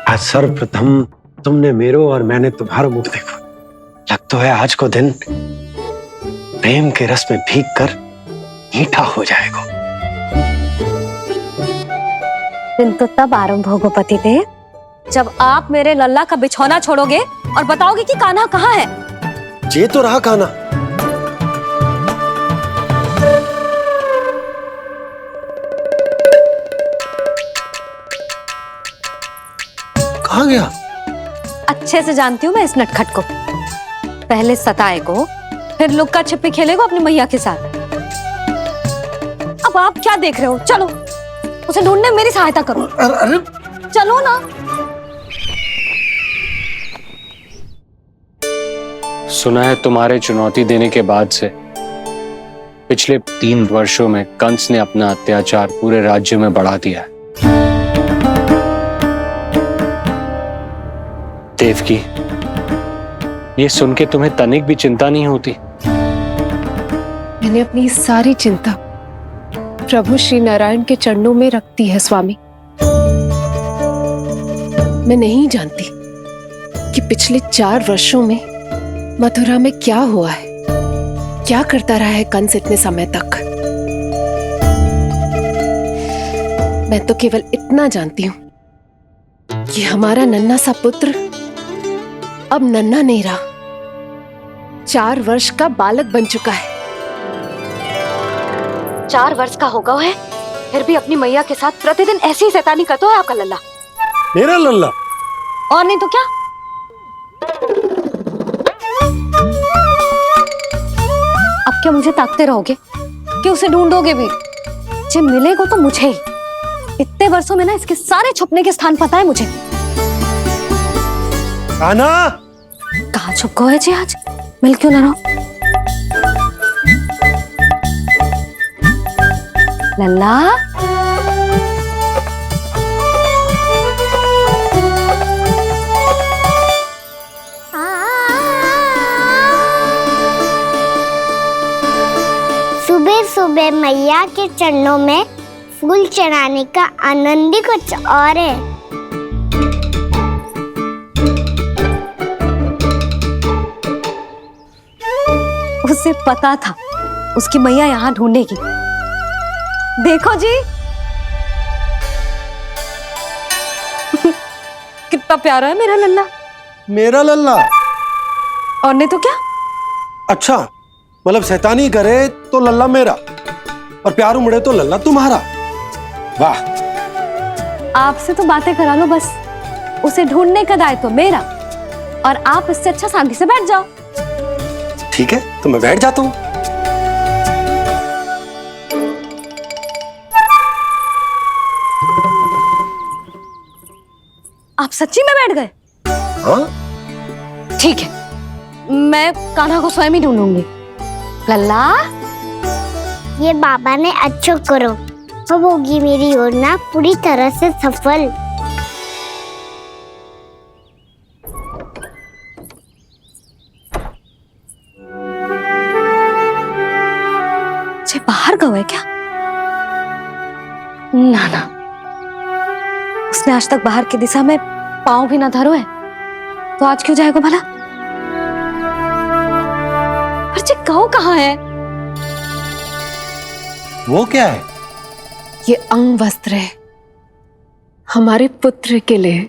आज सर्वप्रथम तुमने मेरो और मैंने तुम्हारा मुख देखो। लग तो है आज को दिन प्रेम के रस में भीग कर मीठा हो जाएगा। दिन तो तब आरंभ होगा पतिदेव, जब आप मेरे लल्ला का बिछौना छोड़ोगे और बताओगे कि कान्हा कहाँ है। ये तो रहा कान्हा। कहाँ गया? अच्छे से जानती हूँ मैं इस नटखट को। पहले सताए को, फिर लुक्का छिपी खेलेगा अपनी मैया के साथ। अब आप क्या देख रहे हो? चलो उसे ढूंढने में मेरी सहायता करो। अरे चलो ना। सुना है तुम्हारे चुनौती देने के बाद से पिछले 3 वर्षों में कंस ने अपना अत्याचार पूरे राज्य में बढ़ा दिया है। देवकी, ये सुन के तुम्हें तनिक भी चिंता नहीं होती? मैंने अपनी सारी चिंता प्रभु श्री नारायण के चरणों में रख दी है स्वामी। मैं नहीं जानती कि पिछले 4 वर्षों में मथुरा में क्या हुआ है, क्या करता रहा है कंस इतने समय तक। मैं तो केवल इतना जानती हूं कि हमारा नन्हा सा पुत्र अब नन्हा नहीं रहा, 4 वर्ष का बालक बन चुका है। 4 वर्ष का होगा है, फिर भी अपनी मैया के साथ प्रतिदिन ऐसी ही शैतानी करता है आपका लल्ला। मेरा लल्ला? और नहीं तो क्या। अब क्या मुझे ताकते रहोगे कि उसे ढूंढोगे भी? जब मिलेगा तो मुझे ही। इतने वर्षों में ना इसके सारे छुपने के स्थान पता है मुझे। कान्हा! कहाँ छुप गए जी आज? मिल क्यों ना रहो? लल्ला, सुबह सुबह मैया के चरणों में फूल चढ़ाने का आनंद ही कुछ और है। उसे पता था उसकी मैया यहाँ ढूंढेगी। देखो जी कितना प्यारा है मेरा लल्ला। मेरा लल्ला? और नहीं तो क्या। अच्छा, मतलब शैतानी करे तो लल्ला मेरा और प्यार उमड़े तो लल्ला तुम्हारा। वाह! आपसे तो बातें करा लो बस, उसे ढूंढने का दायित्व मेरा, और आप इससे अच्छा शांति से बैठ जाओ। ठीक है, तो मैं बैठ जाता हूँ। आप सच्ची में बैठ गए? हाँ? ठीक है, मैं कान्हा को स्वयं ही ढूंढूंगी। लल्ला, ये बाबा ने अच्छा करो, अब होगी मेरी योजना पूरी तरह से सफल। जे बाहर गए क्या? ना ना, उसने आज तक बाहर की दिशा में पांव भी ना धरो है, तो आज क्यों जाएगा भला? पर जे कहो कहाँ है? वो क्या है? ये अंग वस्त्र है हमारे पुत्र के लिए।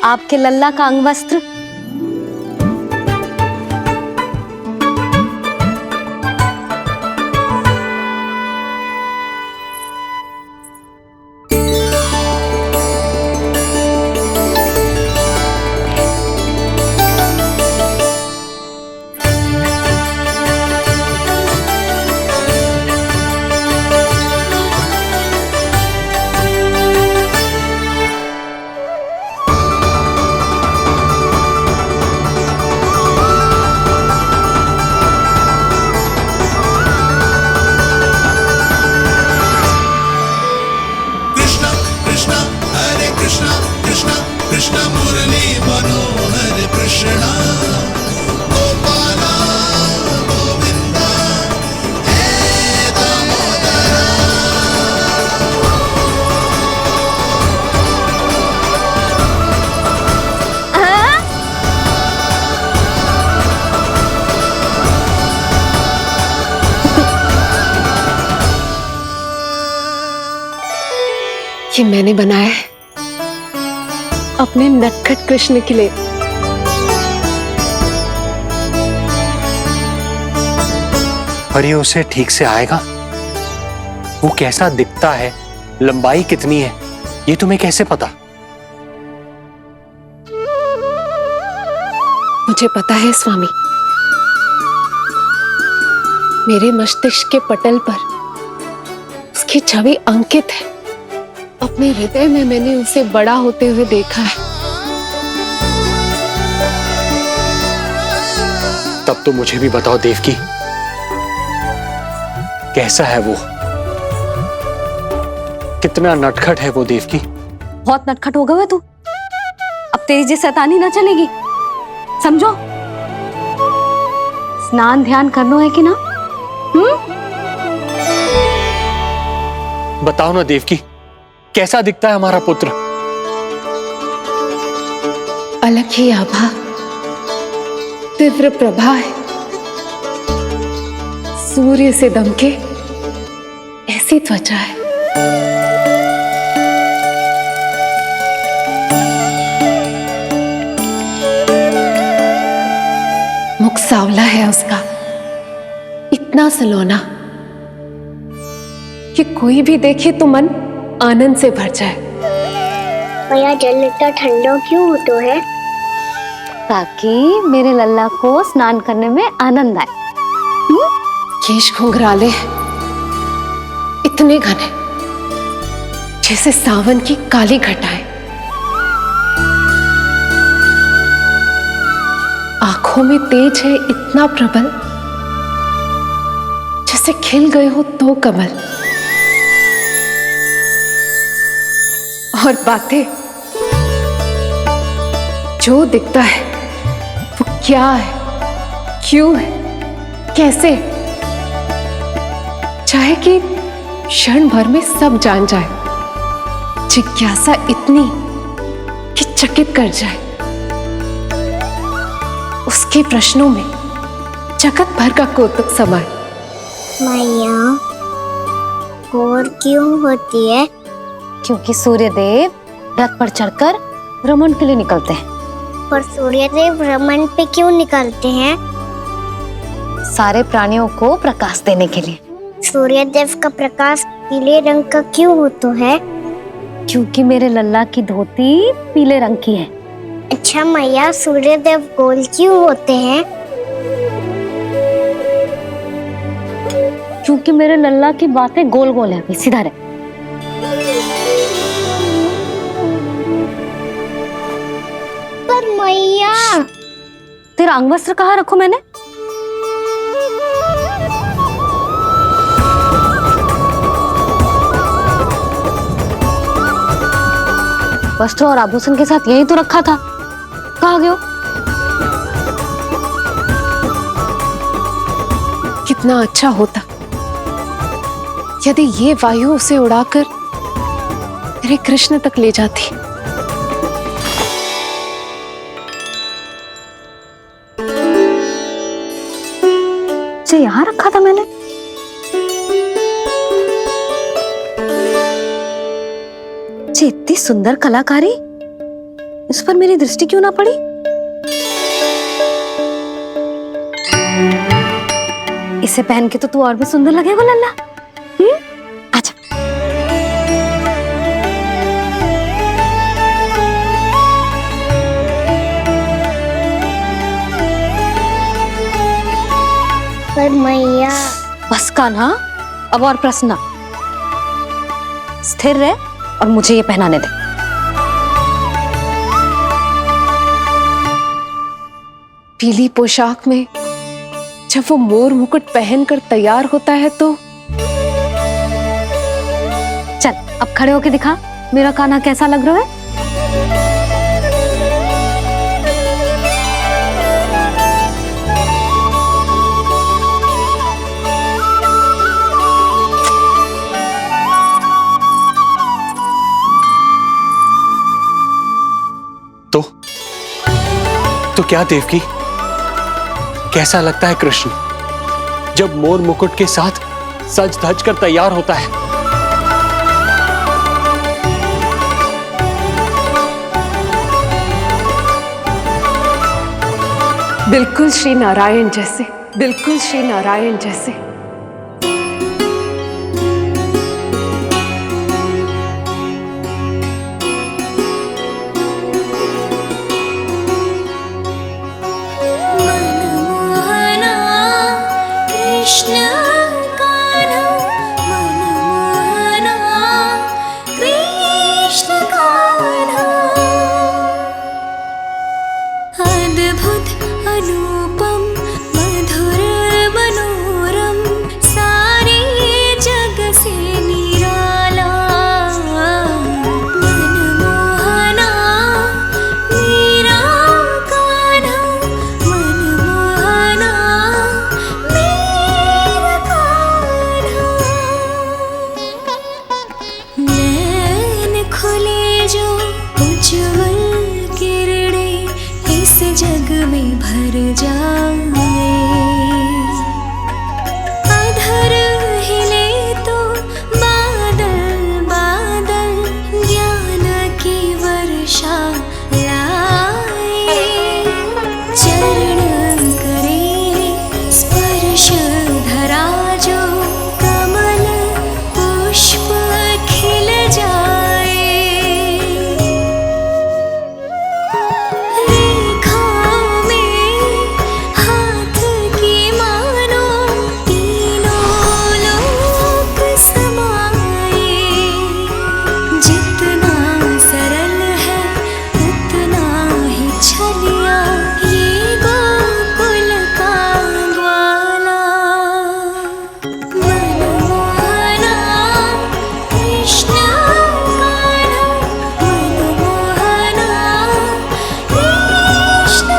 आपके लल्ला का अंग वस्त्र। ये मैंने बनाया है अपने नटखट कृष्ण के लिए। पर ये उसे ठीक से आएगा? वो कैसा दिखता है, लंबाई कितनी है, ये तुम्हें कैसे पता? मुझे पता है स्वामी, मेरे मस्तिष्क के पटल पर उसकी छवि अंकित है। अपने हृदय में मैंने उसे बड़ा होते हुए देखा है। तब तो मुझे भी बताओ देवकी, कैसा है वो? कितना नटखट है वो देवकी? बहुत नटखट हो गए तू। अब तेरी जी शैतानी ना चलेगी, समझो। स्नान ध्यान करनो है कि ना? बताओ ना देवकी, कैसा दिखता है हमारा पुत्र? अलग ही आभा, तीव्र प्रभा है, सूर्य से दमके ऐसी त्वचा है। मुख सांवला है उसका, इतना सलोना कि कोई भी देखे तो मन आनंद से भर जाए। भैया जल इतना ठंडा क्यों होता है? ताकि मेरे लल्ला को स्नान करने में आनंद आए। केश घुंघराले इतने घने जैसे सावन की काली घटाएं। आंखों में तेज है इतना प्रबल जैसे खिल गए हो दो कमल। और बातें, जो दिखता है वो क्या है, क्यों है, कैसे, चाहे कि क्षण भर में सब जान जाए। जिज्ञासा इतनी कि चकित कर जाए। उसके प्रश्नों में जगत भर का कौतुक समाए। मैया और क्यों होती है? क्योंकि सूर्यदेव रथ पर चढ़कर भ्रमण के लिए निकलते हैं। पर सूर्यदेव भ्रमण पे क्यों निकलते हैं? सारे प्राणियों को प्रकाश देने के लिए। सूर्यदेव का प्रकाश पीले रंग का क्यों होता है? क्योंकि मेरे लल्ला की धोती पीले रंग की है। अच्छा मैया, सूर्यदेव गोल क्यों होते हैं? क्योंकि मेरे लल्ला की बातें गोल गोल है, सीधा रहे। पर मैया, तेरा अंग वस्त्र कहाँ रखो मैंने? वस्त्र और आभूषण के साथ यही तो रखा था, कहाँ गयो? कितना अच्छा होता यदि ये वायु उसे उड़ाकर मेरे कृष्ण तक ले जाती। इसे यहाँ रखा था मैंने। ये इतनी सुंदर कलाकारी, इस पर मेरी दृष्टि क्यों ना पड़ी? इसे पहन के तो तू और भी सुंदर लगेगा लल्ला। आजा। पर मैया, बस कान्हा, अब और प्रश्न। स्थिर रह और मुझे ये पहनाने दे। पीली पोशाक में जब वो मोर मुकुट पहनकर तैयार होता है तो चल अब खड़े होके दिखा मेरा कान्हा कैसा लग रहा है। तो क्या देवकी, कैसा लगता है कृष्ण जब मोर मुकुट के साथ सज धज कर तैयार होता है? बिल्कुल श्री नारायण जैसे, बिल्कुल श्री नारायण जैसे। मनमोहना कृष्ण कान्हा, मनमोहना कृष्ण कान्हा। अद्भुत अनुपम मधुर मनोरम, सारे जग से निराला। मनमोहना मेरा कान्हा, मनमोहना मेरा कान्हा। नैन खुले जो उज्ज्वल किरणें इस जग में भर जाए। अधर हिले तो बादल बादल ज्ञान की वर्षा लाए। चरण करे स्पर्श धरा जो कमल पुष्प खिल जाए। रेखाओं में हाथ की मानो तीनों लोक समाए। जितना सरल है उतना ही छलिया ये गोकुल का ग्वाला। मनमोहना कृष्ण कान्हा, मनमोहना कृष्ण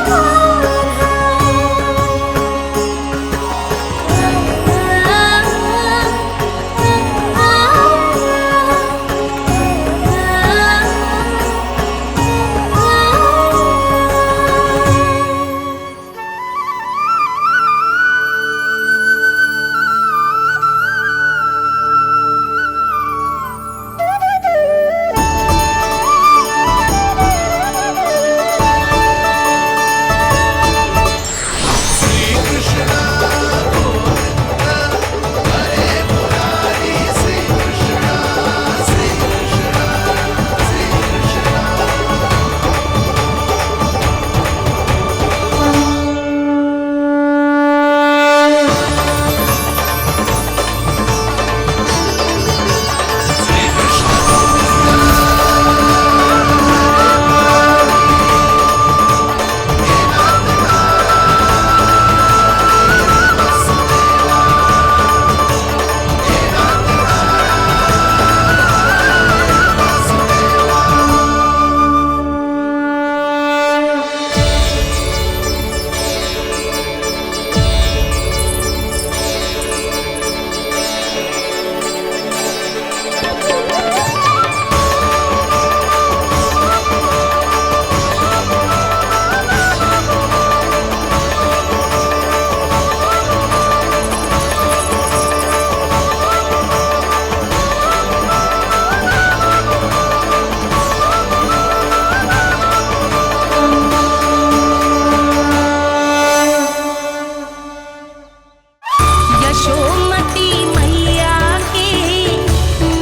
यशोमती मैया के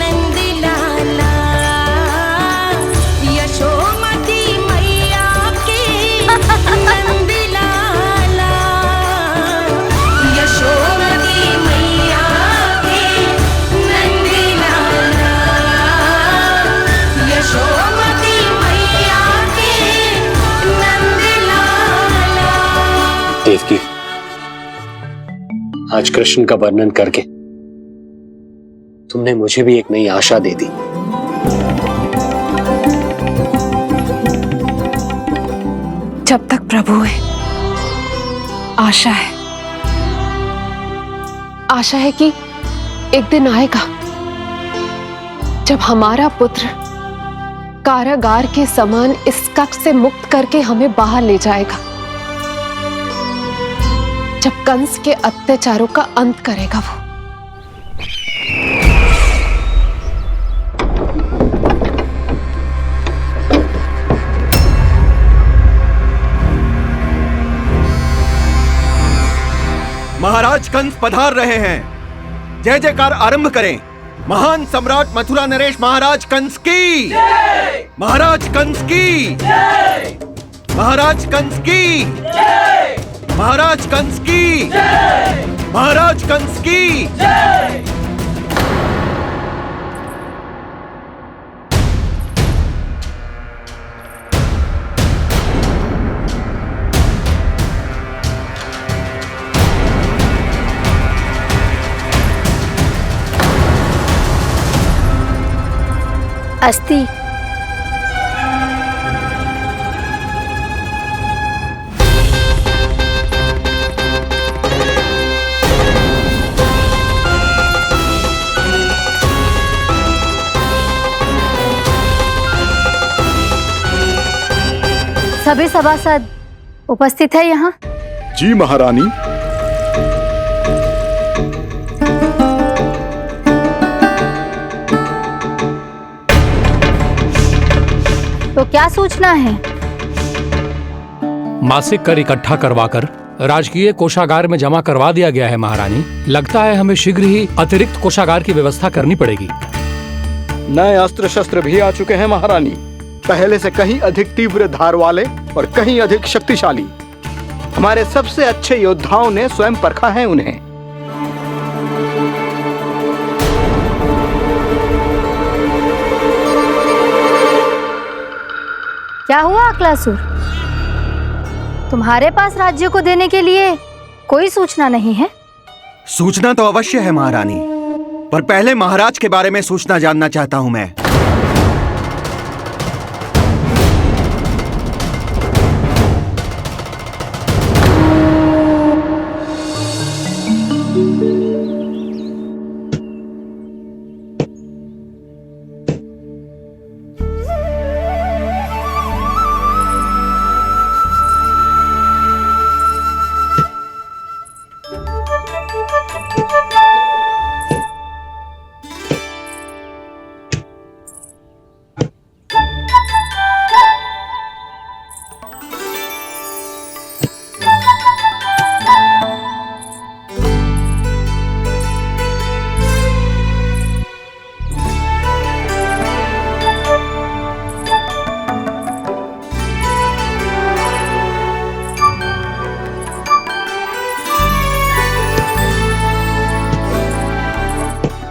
नंद लाला। यशोमती मैया के नंद लाला। यशोमती मैया के नंद लाला। यशोमती मैया के नंद लाला। देवकी, आज कृष्ण का वर्णन करके तुमने मुझे भी एक नई आशा दे दी। जब तक प्रभु है आशा है। आशा है कि एक दिन आएगा जब हमारा पुत्र कारागार के समान इस कक्ष से मुक्त करके हमें बाहर ले जाएगा, जब कंस के अत्याचारों का अंत करेगा वो। महाराज कंस पधार रहे हैं। जय जयकार आरंभ करें। महान सम्राट मथुरा नरेश महाराज कंस की, महाराज कंस की, महाराज कंस की, महाराज कंस की, महाराज कंस की। अस्ति। सभी सभासद उपस्थित है यहाँ? जी महारानी। तो क्या सूचना है? मासिक कर इकट्ठा करवाकर राजकीय कोषागार में जमा करवा दिया गया है महारानी। लगता है हमें शीघ्र ही अतिरिक्त कोषागार की व्यवस्था करनी पड़ेगी। नए अस्त्र शस्त्र भी आ चुके हैं महारानी, पहले से कहीं अधिक तीव्र धार वाले और कहीं अधिक शक्तिशाली। हमारे सबसे अच्छे योद्धाओं ने स्वयं परखा है उन्हें। क्या हुआ अक्लासुर? तुम्हारे पास राज्य को देने के लिए कोई सूचना नहीं है? सूचना तो अवश्य है महारानी, पर पहले महाराज के बारे में सूचना जानना चाहता हूं मैं।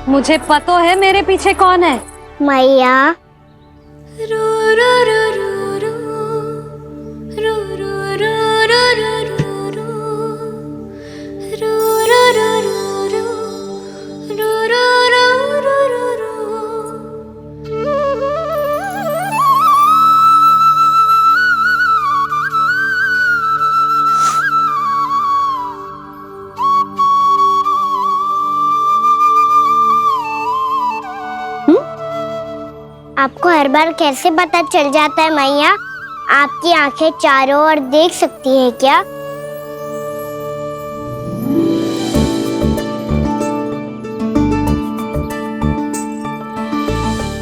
मुझे पता है मेरे पीछे कौन है। मैया। आपको हर बार कैसे पता चल जाता है मैया? आपकी आंखें चारों ओर देख सकती हैं क्या?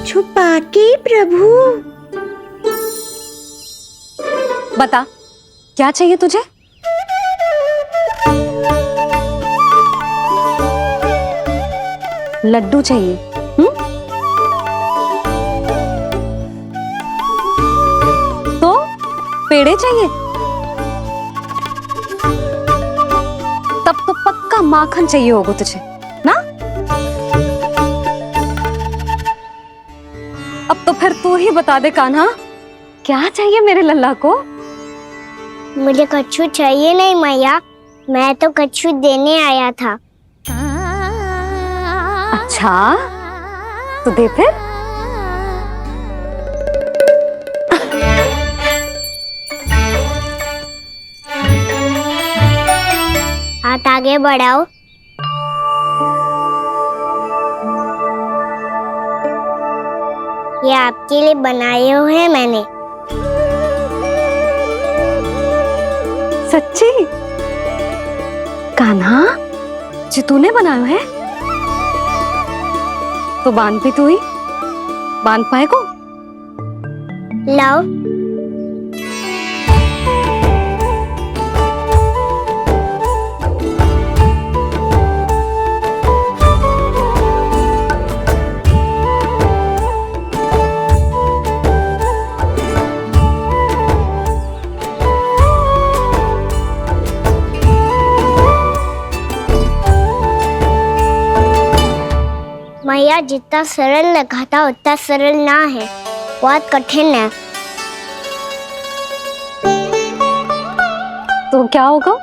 छुपा के प्रभु। बता, क्या चाहिए तुझे? लड्डू चाहिए? तो पेड़े चाहिए? तब तो पक्का माखन चाहिए होगा तुझे ना? अब तो फिर तू ही बता दे कान्हा, क्या चाहिए मेरे लल्ला को? मुझे कच्छू चाहिए नहीं मैया, मैं तो कच्छू देने आया था। अच्छा, तो दे फिर। हाथ आगे बढ़ाओ। ये आपके लिए बनाए हुए हैं मैंने। सच्ची? कान्हा, जी तूने बनाया है? तो बांध भी तू ही, बांध पाएगो? लाओ। मैया जितना सरल लगा था उतना सरल ना है, बहुत कठिन है। तो क्या होगा?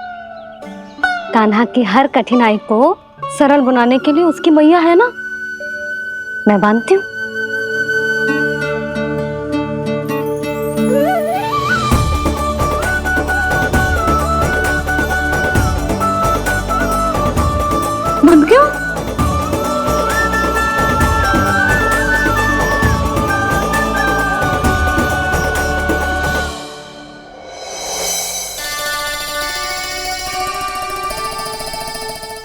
कान्हा की हर कठिनाई को सरल बनाने के लिए उसकी मैया है ना, मैं मानती हूँ। बंद क्यों?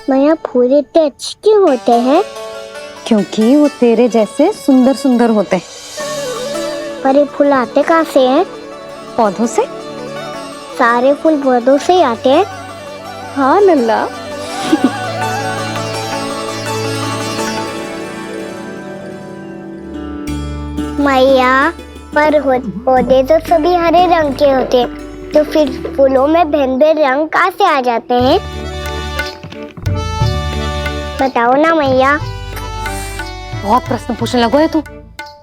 मैया फूल इतने अच्छे क्यों होते हैं? क्योंकि वो तेरे जैसे सुंदर सुंदर होते हैं। पर ये फूल आते कहाँ से हैं? पौधों से। सारे फूल पौधों से ही आते हैं? हाँ लल्ला। मैया पर पौधे तो सभी हरे रंग के होते हैं, तो फिर फूलों में भिन्न भिन्न रंग कहाँ से आ जाते हैं? बताओ ना मैया। बहुत प्रश्न पूछने लगो है तू,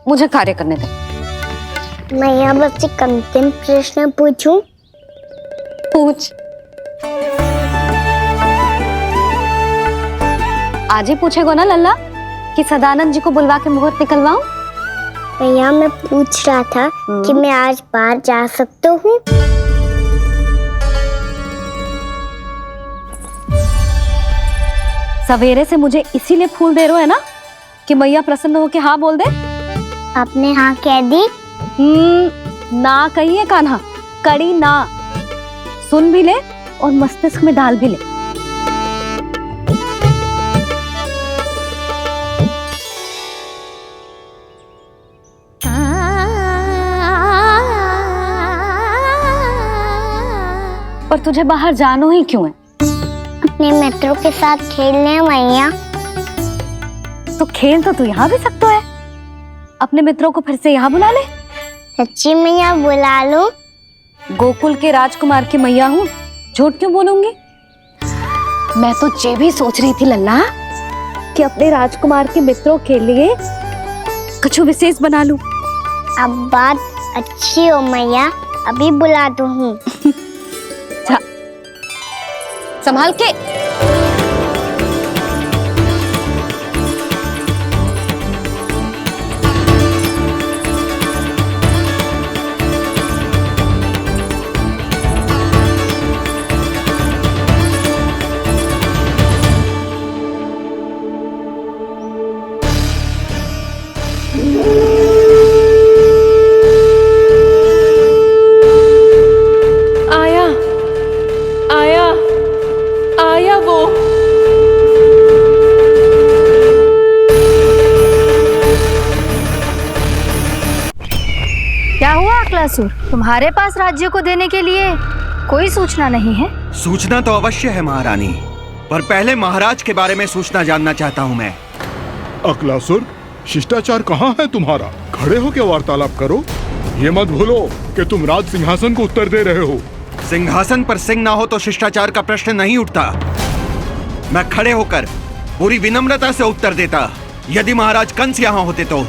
मुझे कार्य करने दे। मैया बस एक अंतिम प्रश्न पूछूं? पूछ। आज ही पूछेगो ना लल्ला कि सदानंद जी को बुलवा के मुहूर्त निकलवाऊं? मैया मैं पूछ रहा था कि मैं आज बाहर जा सकता हूँ? सवेरे से मुझे इसीलिए फूल दे रहे हो है ना कि मैया प्रसन्न हो के हाँ बोल दे। आपने हाँ कह दी? ना कही है कान्हा, कड़ी ना। सुन भी ले और मस्तिष्क में डाल भी ले। पर तुझे बाहर जाना ही क्यों है? अपने मित्रों के साथ खेलने मैया। तो खेल तो तू यहाँ भी सकता है, अपने मित्रों को फिर से यहाँ बुला ले। सच्ची मैया बुला लो? गोकुल के राजकुमार की मैया हूँ, झूठ क्यों बोलूंगी? मैं तो ये भी सोच रही थी लल्ला कि अपने राजकुमार के मित्रों के लिए कुछ विशेष बना लूं। अब बात अच्छी हो मैया, अभी बुला दूँ हूँ। संभाल के। आया वो। क्या हुआ अकलासुर, तुम्हारे पास राज्य को देने के लिए कोई सूचना नहीं है? सूचना तो अवश्य है महारानी, पर पहले महाराज के बारे में सूचना जानना चाहता हूँ मैं। अकलासुर, शिष्टाचार कहाँ है तुम्हारा? खड़े होकर वार्तालाप करो। ये मत भूलो कि तुम राज सिंहासन को उत्तर दे रहे हो। सिंहासन पर सिंह ना हो तो शिष्टाचार का प्रश्न नहीं उठता। मैं खड़े होकर पूरी विनम्रता से उत्तर देता यदि महाराज कंस यहाँ होते तो।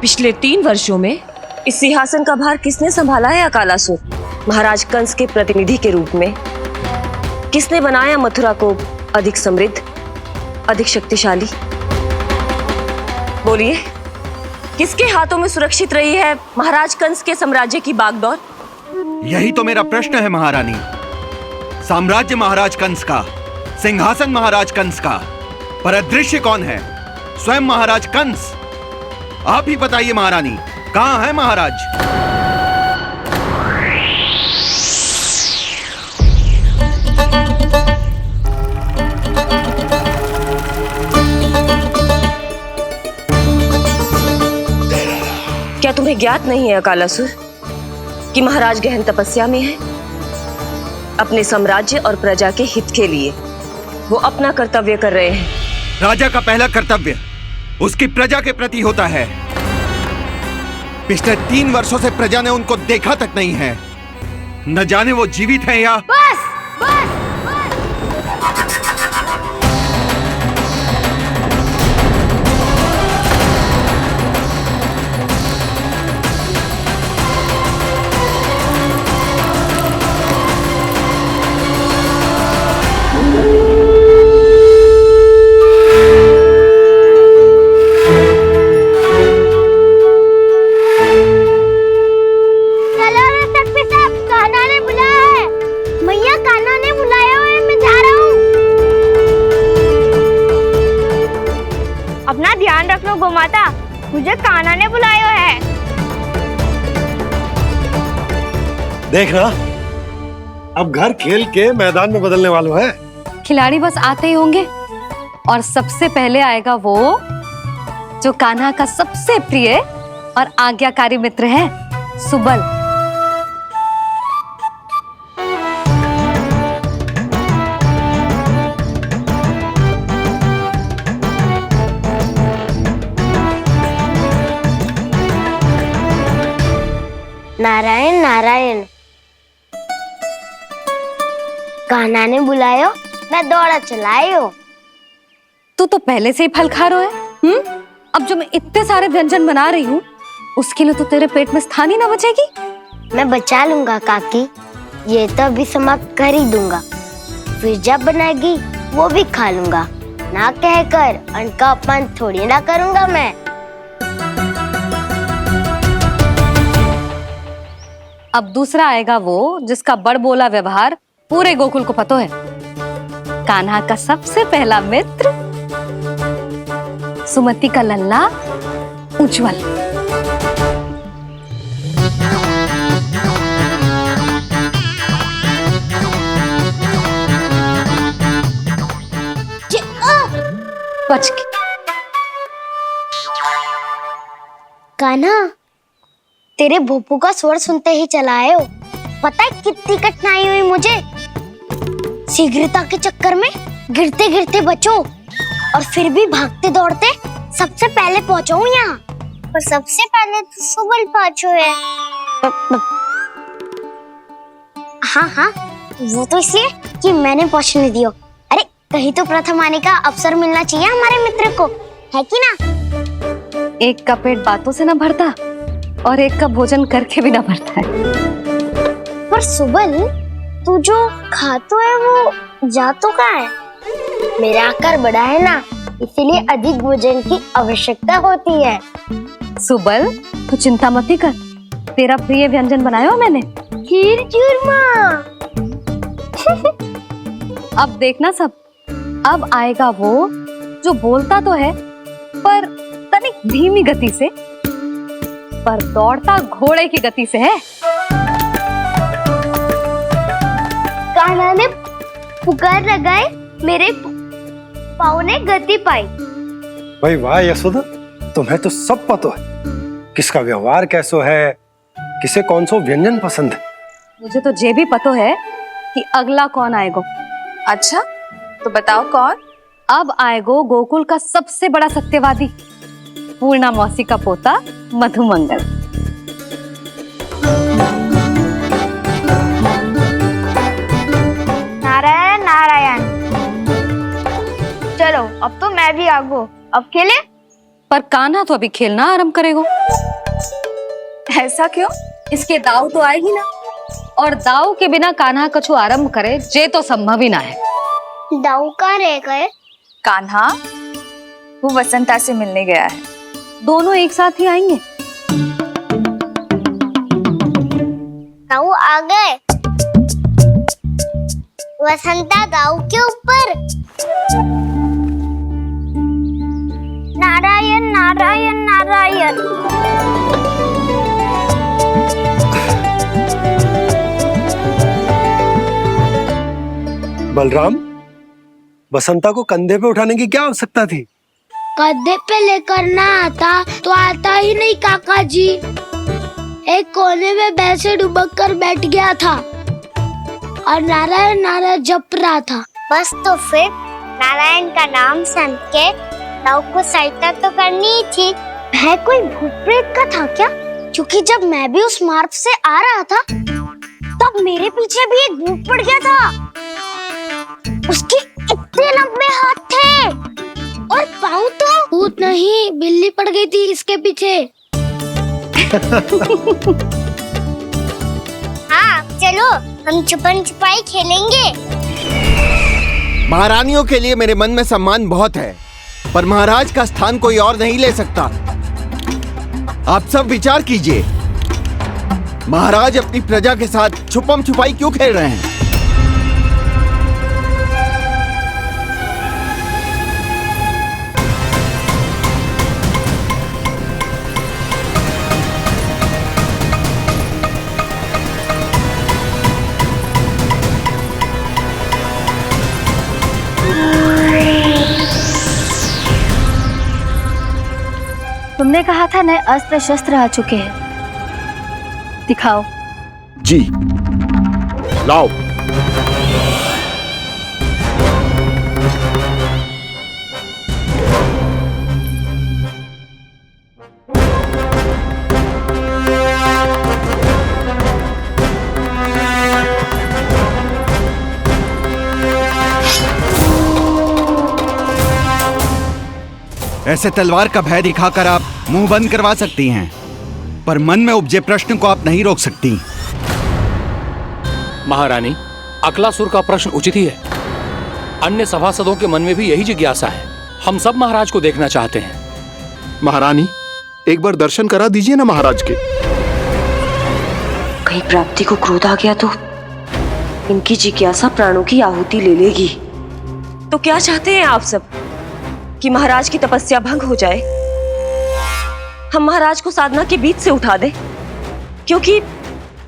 पिछले 3 वर्षों में इस सिंहासन का भार किसने संभाला है अकालासुर? महाराज कंस के प्रतिनिधि के रूप में किसने बनाया मथुरा को अधिक समृद्ध, अधिक शक्तिशाली? बोलिए, किसके हाथों में सुरक्षित रही है महाराज कंस के साम्राज्य की बागडोर? यही तो मेरा प्रश्न है महारानी। साम्राज्य महाराज कंस का, सिंहासन महाराज कंस का, पर अदृश्य कौन है? स्वयं महाराज कंस। आप ही बताइए महारानी, कहाँ है महाराज? क्या तुम्हें ज्ञात नहीं है अकालासुर कि महाराज गहन तपस्या में है? अपने साम्राज्य और प्रजा के हित के लिए वो अपना कर्तव्य कर रहे हैं। राजा का पहला कर्तव्य उसकी प्रजा के प्रति होता है। पिछले 3 वर्षों से प्रजा ने उनको देखा तक नहीं है। न जाने वो जीवित हैं या... बस बस माता, मुझे कान्हा ने बुलाया है। देखना, अब घर खेल के मैदान में बदलने वालों है। खिलाड़ी बस आते ही होंगे और सबसे पहले आएगा वो जो कान्हा का सबसे प्रिय और आज्ञाकारी मित्र है, सुबल। नारायण नारायण, कान्हा ने बुलायो, मैं दौड़ा चलायो। तू तो पहले से ही फल खा रहा है। अब जो मैं इतने सारे व्यंजन बना रही हूँ, उसके लिए तो तेरे पेट में स्थान ही ना बचेगी। मैं बचा लूंगा काकी, ये तो अभी समाप्त कर ही दूंगा, फिर जब बनाएगी वो भी खा लूंगा। ना कहकर अन्न का अपमान थोड़ी ना करूंगा मैं। अब दूसरा आएगा वो जिसका बड़बोला व्यवहार पूरे गोकुल को पता है, कान्हा का सबसे पहला मित्र, सुमति का लल्ला उज्जवल। बच के। कान्हा, तेरे भोपू का स्वर सुनते ही चला आए हो। पता है कितनी कठिनाई हुई मुझे, शीघ्रता के चक्कर में गिरते गिरते बचो और फिर भी भागते दौड़ते सबसे पहले पहुंचा हूँ यहाँ। पर सबसे पहले तो सुबल पहुंचो है। हाँ हाँ, वो तो इसलिए कि मैंने पहुंचने दियो। अरे कहीं तो प्रथम आने का अवसर मिलना चाहिए हमारे मित्र को, है कि ना? एक का पेट बातों से ना भरता और एक का भोजन करके भी ना भरता है। पर सुबल, तू जो खातो है वो जातो का है। मेरा आकार बड़ा है ना, इसीलिए अधिक भोजन की आवश्यकता होती है। सुबल, तू चिंता मत कर, तेरा प्रिय व्यंजन बनाया हो मैंने, खीर चूरमा। अब देखना सब, अब आएगा वो जो बोलता तो है पर तनिक धीमी गति से, पर दौड़ता घोड़े की गति से है। कान्हा ने पुकार लगाए, मेरे पाँव ने गति पाई। भाई वाह यशोदा, तुम्हें तो सब पता है, किसका व्यवहार कैसो है, किसे कौन सो व्यंजन पसंद है। मुझे तो ये भी पता है कि अगला कौन आएगा। अच्छा, तो बताओ कौन? अब आएगो गोकुल का सबसे बड़ा सत्यवादी, पूर्णा मौसी का पोता मधुमंगल। नारायण नारायण। चलो अब तो मैं भी आगो, अब खेले। पर कान्हा तो अभी खेलना आरंभ करेगो। ऐसा क्यों? इसके दाव तो आएगी ना, और दाव के बिना कान्हा कछु आरंभ करे जे तो संभव ही ना है। दाऊ कहाँ रह गए? कान्हा वो वसंता से मिलने गया है। दोनों एक साथ ही आएंगे। दाऊ आ गए। वसंता दाऊ के ऊपर। नारायण नारायण नारायण। बलराम, बसंता को कंधे पे उठाने की क्या आवश्यकता थी? कंधे पे लेकर ना आता तो आता ही नहीं काका जी। एक कोने में वैसे डुबक कर बैठ गया था और नारायण नारायण जप रहा था। बस तो फिर नारायण का नाम सुन के दाऊ को सहायता तो करनी ही थी। वह कोई भूत प्रेत का था क्या? क्योंकि जब मैं भी उस मार्ग से आ रहा था तब मेरे पीछे भी एक भूत पड़ गया था। उसके इतने लंबे हाथ थे और पाँव तो भूत नहीं, बिल्ली पड़ गई थी इसके पीछे। हाँ चलो, हम छुपन छुपाई खेलेंगे। महारानियों के लिए मेरे मन में सम्मान बहुत है, पर महाराज का स्थान कोई और नहीं ले सकता। आप सब विचार कीजिए, महाराज अपनी प्रजा के साथ छुपम छुपाई क्यों खेल रहे हैं? तुमने कहा था नए अस्त्र शस्त्र आ चुके हैं, दिखाओ। जी लाओ। ऐसे तलवार का भय दिखाकर आप मुंह बंद करवा सकती हैं, पर मन में उपजे प्रश्न को आप नहीं रोक सकती। महारानी, अकलासुर का प्रश्न उचित ही है। अन्य सभासदों के मन में भी यही जिज्ञासा है। हम सब महाराज को देखना चाहते हैं। महारानी, एक बार दर्शन करा दीजिए ना महाराज के। कहीं प्राप्ति को क्रोध आ गया तो इनकी जिज्ञासा प्राणों की आहुति ले लेगी। तो क्या चाहते हैं आप सब, कि महाराज की तपस्या भंग हो जाए? हम महाराज को साधना के बीच से उठा दें, क्योंकि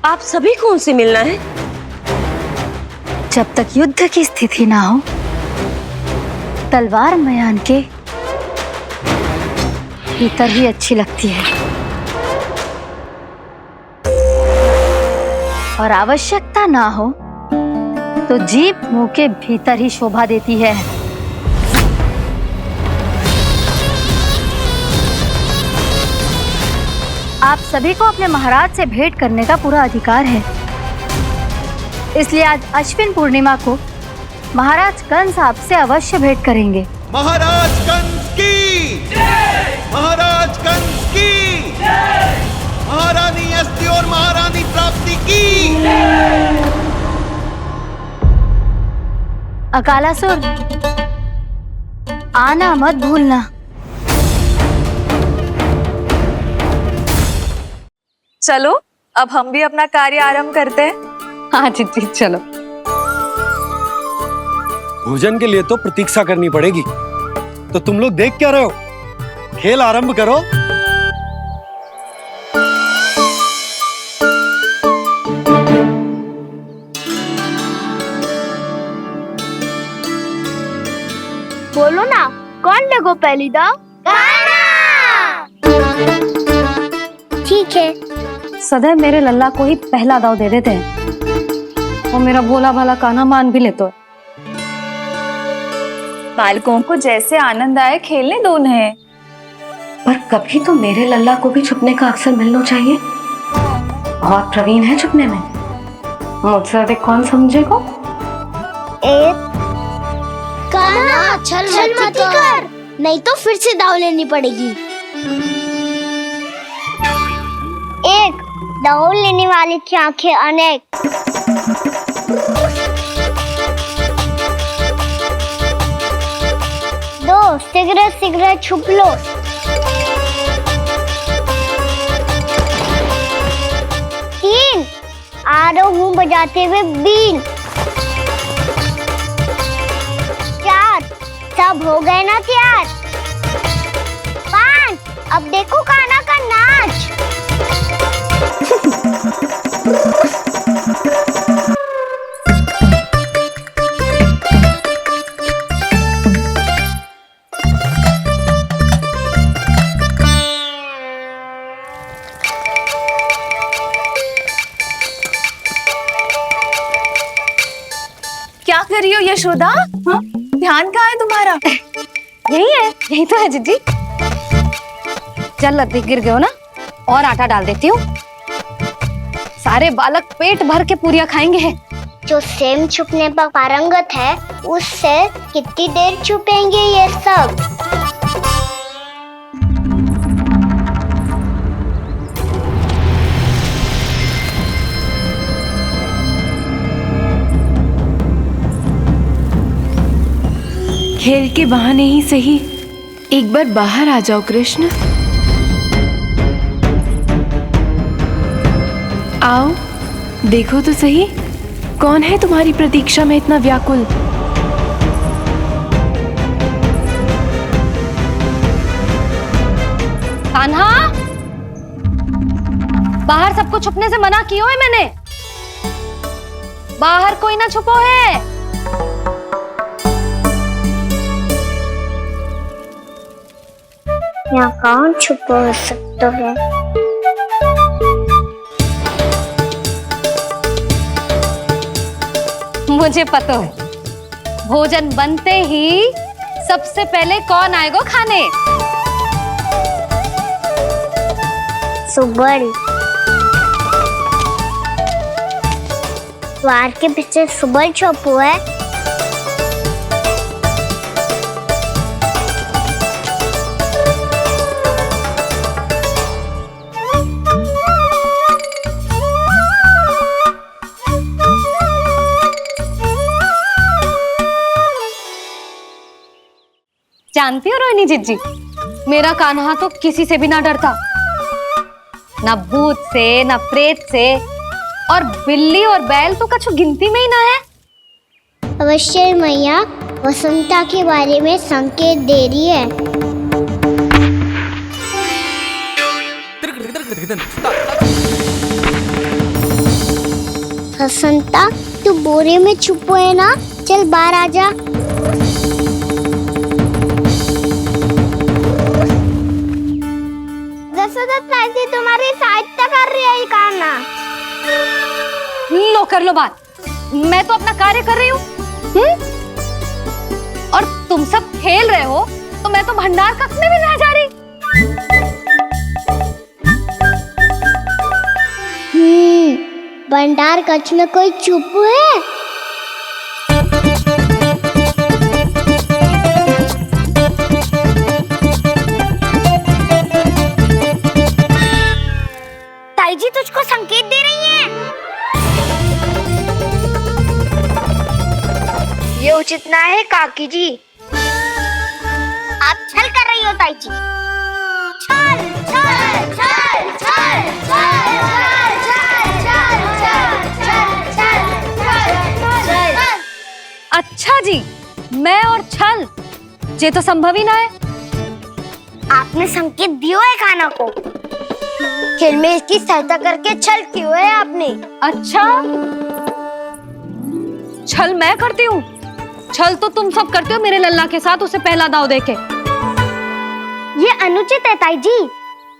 आप सभी को उनसे मिलना है। जब तक युद्ध की स्थिति ना हो, तलवार मयान के भीतर ही अच्छी लगती है, और आवश्यकता ना हो तो जीभ मुंह के भीतर ही शोभा देती है। आप सभी को अपने महाराज से भेंट करने का पूरा अधिकार है, इसलिए आज अश्विन पूर्णिमा को महाराज कंस आपसे अवश्य भेंट करेंगे। महाराज कंस की जय! महाराज कंस की जय! महारानी अस्ति और महारानी प्राप्ति की जय! अकालासुर, आना मत भूलना। चलो अब हम भी अपना कार्य आरंभ करते हैं। हाँ जीजी चलो। भोजन के लिए तो प्रतीक्षा करनी पड़ेगी, तो तुम लोग देख क्या रहे हो? खेल आरंभ करो। बोलो ना, कौन देखो पहली दाव? ठीक है। सदैव मेरे लल्ला को ही पहला दाव दे देते हैं, वो मेरा भोला भाला कान्हा मान भी लेते। बालकों को जैसे आनंद आए खेलने दो उन्हें। पर कभी तो मेरे लल्ला को भी छुपने का अवसर मिलना चाहिए। बहुत प्रवीण है छुपने में, मुझसे अधिक कौन समझेगा? कान्हा छल मत कर, नहीं तो फिर से दाव लेनी पड़ेगी। एक दाव लेने वाले की आंखें अनेक। दो शीघ्र शीघ्र छुप लो। तीन आ रहा हूँ बजाते हुए बीन। चार सब हो गए ना तैयार। पांच अब देखो कान्हा का नाच। क्या कर रही हो यशोदा? हाँ? ध्यान कहाँ है तुम्हारा? यही है, यही तो है जीजी। चल लद्दी गिर गए हो ना, और आटा डाल देती हूँ। सारे बालक पेट भर के पूरियां खाएंगे। जो सेम छुपने पर पारंगत है, उससे कितनी देर छुपेंगे ये सब? खेल के बहाने ही सही एक बार बाहर आ जाओ कृष्ण। आओ देखो तो सही, कौन है तुम्हारी प्रतीक्षा में इतना व्याकुल? कान्हा, बाहर सबको छुपने से मना किया है मैंने। बाहर कोई ना छुपो है। यहाँ कौन छुपा हो सकता है? मुझे पता है, भोजन बनते ही सबसे पहले कौन आएगा खाने? सुबल। द्वार के पीछे सुबल छुपा है। जानती हो रोहिणी जीजी, मेरा कान्हा तो किसी से भी ना डरता, ना भूत से, ना प्रेत से, और बिल्ली और बैल तो कछु गिनती में ही ना है। अवश्य मैया वसंता के बारे में संकेत दे रही है। वसंता, तू बोरे में छुपो है ना? चल बाहर आ जा। दशरथ तुम्हारी सहायता कर रही है कान्हा। लो कर लो बात, मैं तो अपना कार्य कर रही हूँ। और तुम सब खेल रहे हो तो मैं तो भंडार कक्ष में भी रह जा रही। भंडार कक्ष में कोई चुप है? ताई जी तुझको संकेत दे रही हैं। ये उचित ना है काकी जी। आप छल कर रही हो ताई जी। छल छल छल छल छल छल। अच्छा जी, मैं और छल, ये तो संभव ही ना है। आपने संकेत दिया है कान्हा को। खेल में इसकी सहायता करके छल क्यों है आपने? अच्छा, छल मैं करती हूँ? छल तो तुम सब करते हो मेरे लल्ला के साथ, उसे पहला दाव देके। ये अनुचित है ताई जी।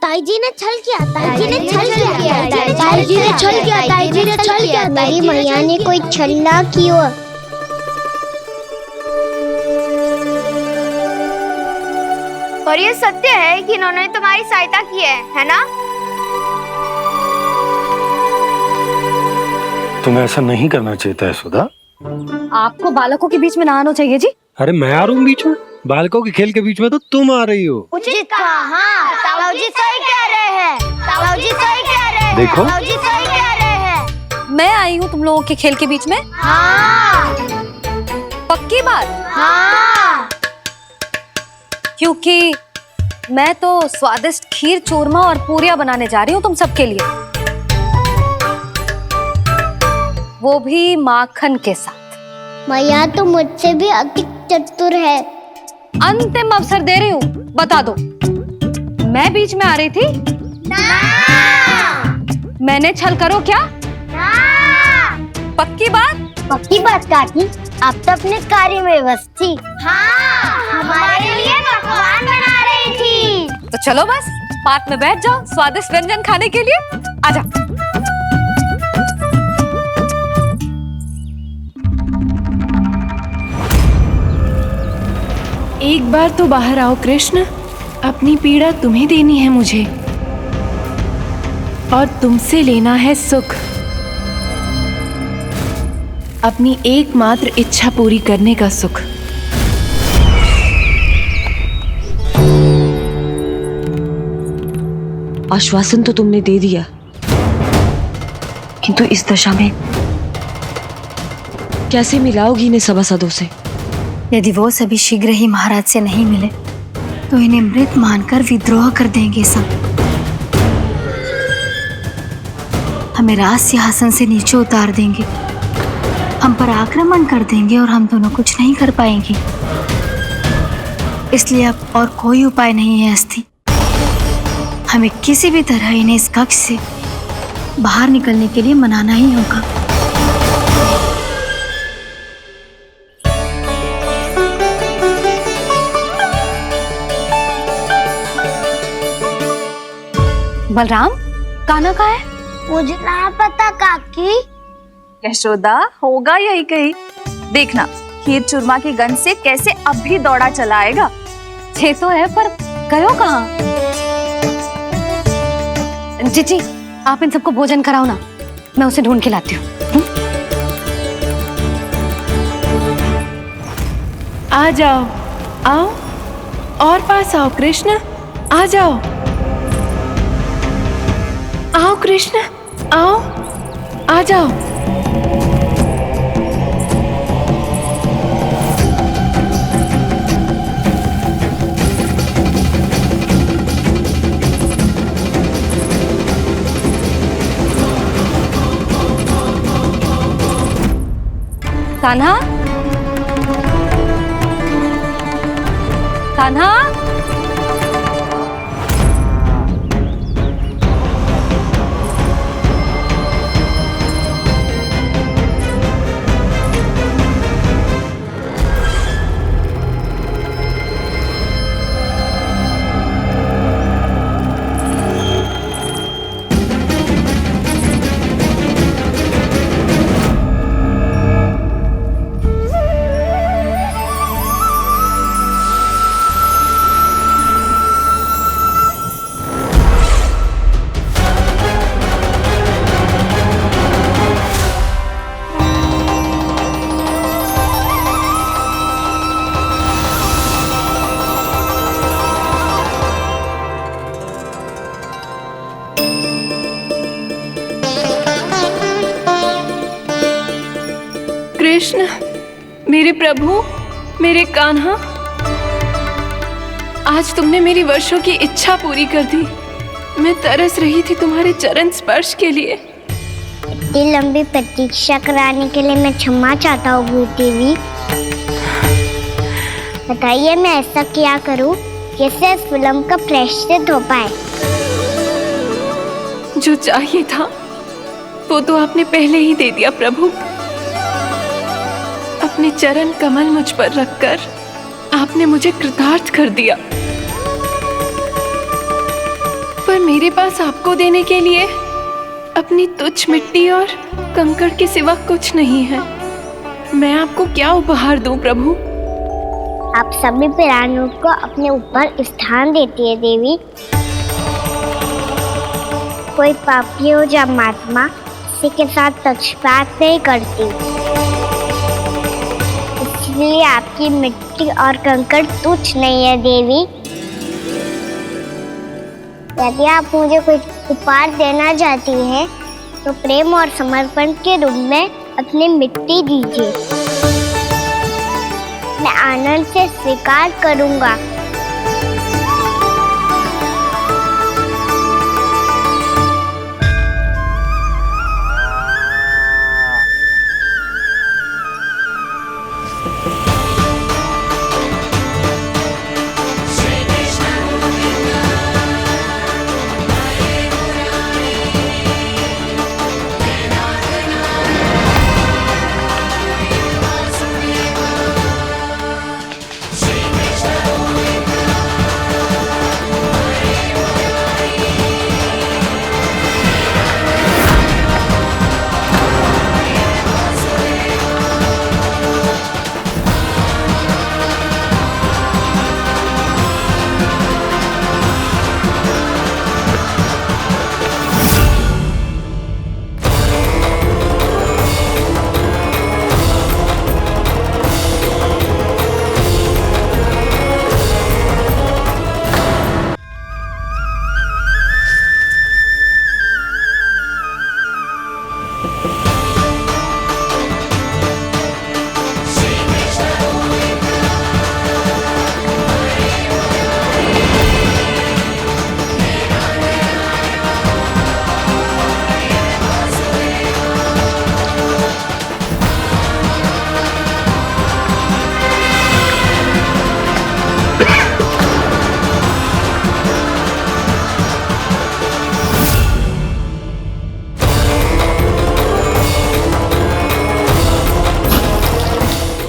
ताई जी ने छल किया, ताई जी ने छल किया, ताई जी ने छल किया, ताई जी ने छल किया। मेरी मैया ने कोई छल ना किया। और ये सत्य है कि इन्होंने तुम्हारी सहायता की है ना? तुम्हें ऐसा नहीं करना चाहिए था सुधा। आपको बालकों के बीच में ना आना चाहिए जी। अरे मैं आ रहा हूँ बीच में? बालकों के खेल के बीच में तो तुम आ रही हो। उचित कहा। हाँ, ताऊ जी सही कह रहे हैं। ताऊ जी सही कह रहे हैं। देखो, ताऊ जी सही कह रहे हैं। मैं आई हूँ तुम लोगों के खेल के बीच में। हाँ। पक्की बात? हाँ। क्योंकि मैं तो स्वादिष्ट खीर, चूरमा और पूरियां बनाने जा रही हूँ तुम सबके लिए, वो भी माखन के साथ। मैया तो मुझसे भी अधिक चतुर है। अंतिम अवसर दे रही हूँ, बता दो, मैं बीच में आ रही थी? ना। मैंने छल करो क्या? ना। पक्की बात? पक्की बात काकी, आप तो अपने कार्य में व्यस्त थी। हाँ, हमारे लिए पकवान बना रही थी। तो चलो बस पार्क में बैठ जाओ स्वादिष्ट व्यंजन खाने के लिए। आजा। एक बार तो बाहर आओ कृष्ण, अपनी पीड़ा तुम्हें देनी है मुझे, और तुमसे लेना है सुख। अपनी एकमात्र इच्छा पूरी करने का सुख। आश्वासन तो तुमने दे दिया, किंतु इस दशा में कैसे मिलाओगी इन्हें सभासदों से? यदि वो सभी शीघ्र ही महाराज से नहीं मिले तो इन्हें मृत मानकर विद्रोह कर देंगे सब। हमें राज सिंहासन से नीचे उतार देंगे, हम पर आक्रमण कर देंगे और हम दोनों कुछ नहीं कर पाएंगे। इसलिए अब और कोई उपाय नहीं है अस्थि। हमें किसी भी तरह इन्हें इस कक्ष से बाहर निकलने के लिए मनाना ही होगा। बलराम, कान्हा कहाँ है? मुझे ना पता काकी। यशोदा, होगा यही कहीं। देखना खीर चूरमा की गंध से कैसे अब भी दौड़ा चला आएगा। छे तो है, पर गयो कहाँ? जीजी, आप इन सबको भोजन कराओ ना, मैं उसे ढूंढ के लाती हूँ। आ जाओ, आओ और पास आओ कृष्ण, आ जाओ। आओ कृष्ण, आओ, आ जाओ। कान्हा, कान्हा, कृष्ण, मेरे प्रभु, मेरे कान्हा, आज तुमने मेरी वर्षों की इच्छा पूरी कर दी। मैं तरस रही थी तुम्हारे चरण स्पर्श के लिए। इतनी लंबी प्रतीक्षा कराने के लिए मैं क्षमा चाहता हूँ देवी। बताइए मैं ऐसा क्या करूँ जिससे इस फिल्म का प्रायश्चित हो पाए। जो चाहिए था वो तो आपने पहले ही दे दिया प्रभु। अपने चरण कमल मुझ पर रखकर आपने मुझे कृतार्थ कर दिया। पर मेरे पास आपको देने के लिए अपनी तुच्छ मिट्टी और कंकड़ के सिवा कुछ नहीं है। मैं आपको क्या उपहार दूं प्रभु? आप सभी प्राणियों को अपने ऊपर स्थान देती है देवी। कोई पापी हो या महात्मा, किसी के साथ पक्षपात नहीं करती। इसलिए आपकी मिट्टी और कंकड़ तुच्छ नहीं है देवी। यदि आप मुझे कुछ उपहार देना चाहती हैं, तो प्रेम और समर्पण के रूप में अपनी मिट्टी दीजिए। मैं आनंद से स्वीकार करूंगा।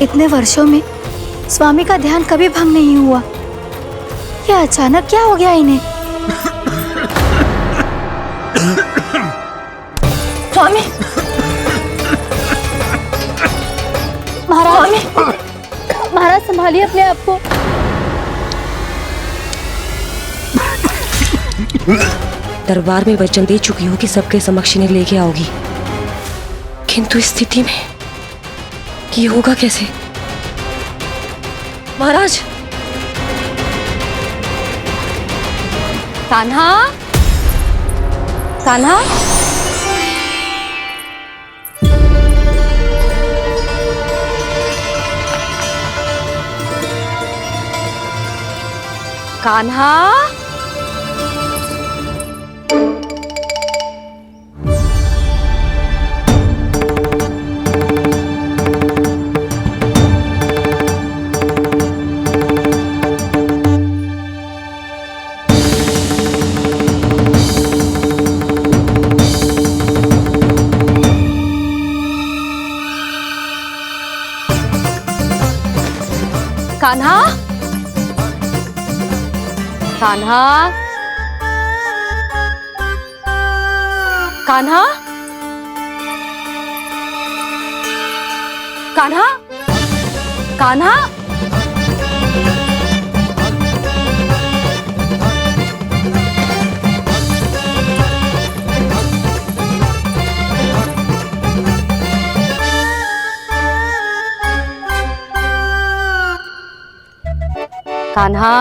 इतने वर्षों में स्वामी का ध्यान कभी भंग नहीं हुआ। ये अचानक क्या हो गया इन्हें? स्वामी महाराज, महाराज संभालिए अपने आप को। दरबार में वचन दे चुकी हूँ कि सबके समक्ष इन्हें लेके आओगी, किंतु इस स्थिति में ये होगा कैसे? महाराज, कान्हा, कान्हा, कान्हा, कान्हा, कान्हा, कान्हा, कान्हा, कान्हा, कान्हा,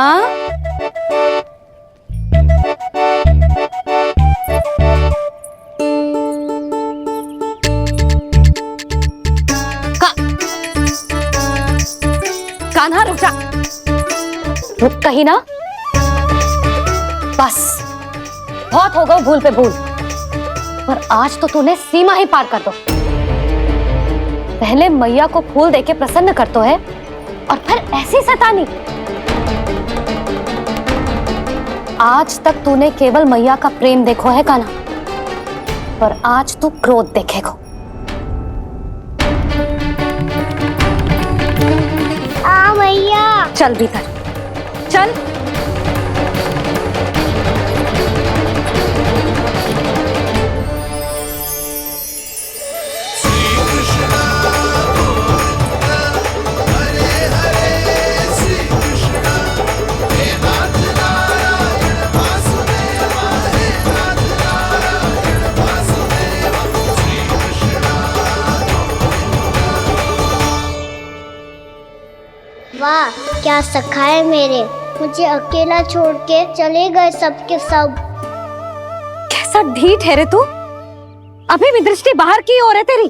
कान्हा रुक जा, रुक कहीं ना। बस बहुत हो गया भूल पे भूल, पर आज तो तूने सीमा ही पार कर दो। पहले मैया को फूल देके प्रसन्न कर तो है और फिर ऐसी सतानी। आज तक तूने केवल मैया का प्रेम देखो है कान्हा, पर आज तू क्रोध देखेगा। मैया चल भीतर चल। वाह क्या सखा है मेरे, मुझे अकेला छोड़ के चले गए सबके सब। कैसा ढीठ है रे तू, अभी भी दृष्टि बाहर की ओर है तेरी।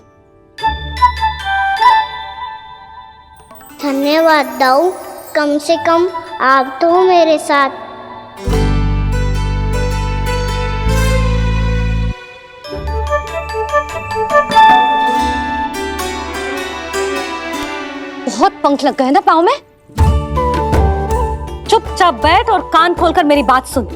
धन्यवाद दाऊ, कम से कम आप तो हो मेरे साथ। बहुत पंख लग गए ना पाँव में। चुपचाप बैठ और कान खोलकर मेरी बात सुन।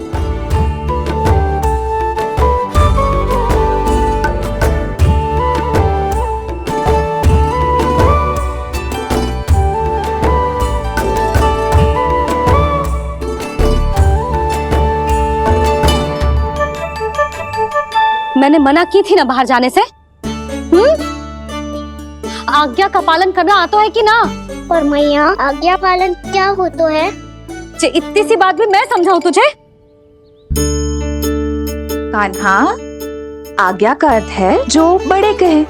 मैंने मना की थी ना बाहर जाने से। आज्ञा का पालन करना आता है कि ना? पर मैया आज्ञा पालन क्या होता है? इतनी सी बात भी मैं समझाऊं तुझे? कान्हा, आज्ञा का अर्थ है जो बड़े कहे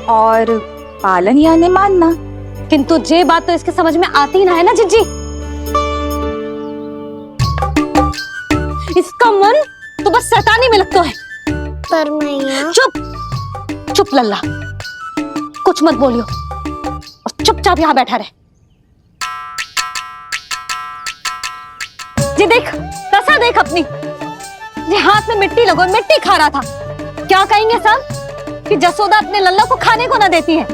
और पालन यानी मानना। किंतु ये बात तो इसके समझ में आती ना है ना जिज्जी। इसका मन तो बस शैतानी में लगता है। पर मैया चुप चुप लल्ला, कुछ मत बोलियो और चुपचाप यहाँ बैठा रहे। जी देख, दशा देख अपनी। ये हाथ में मिट्टी लगो, मिट्टी खा रहा था। क्या कहेंगे सब कि जसोदा अपने लल्ला को खाने को ना देती है।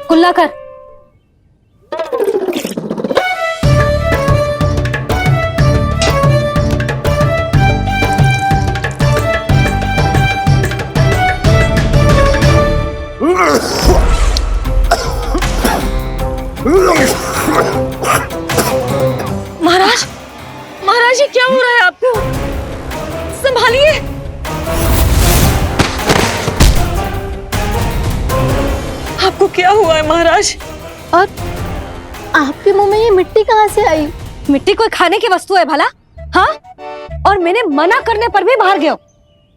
कुल्ला कर। महाराज, महाराज ये क्या हो रहा है आपको? संभालिए। आपको क्या हुआ है महाराज? और आपके मुंह में ये मिट्टी कहाँ से आई? मिट्टी कोई खाने की वस्तु है भला? हाँ? और मैंने मना करने पर भी बाहर गए हो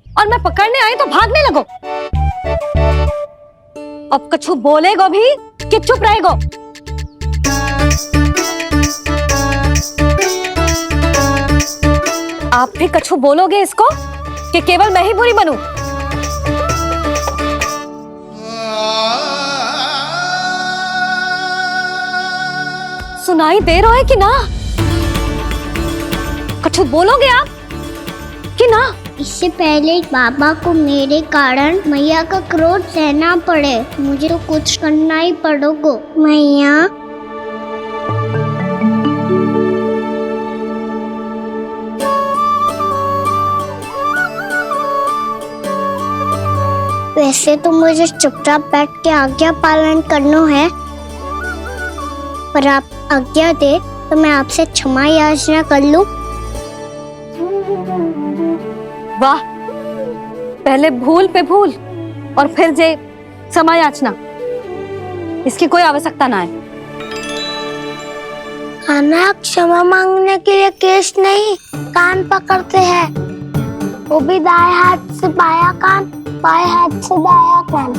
और मैं पकड़ने आई तो भागने लगो। अब कछु बोलेगो भी कि चुप रहेगो? आप भी कछु बोलोगे इसको कि केवल मैं ही बुरी बनूं? सुनाई दे रहा है कि ना? कछु बोलोगे आप कि ना? इससे पहले बाबा को मेरे कारण मैया का क्रोध सहना पड़े, मुझे तो कुछ करना ही पड़ेगा। मैया वैसे तो मुझे चुपचाप बैठ के आज्ञा पालन करना है, पर आप आज्ञा दे तो मैं आपसे क्षमा याचना कर लूं। वाह, पहले भूल पे भूल और फिर जे क्षमा याचना, इसकी कोई आवश्यकता ना है। खाना क्षमा मांगने के लिए केस नहीं, कान पकड़ते हैं, वो भी दाएं हाथ से बायां कान, बाएं हाथ से दायां कान।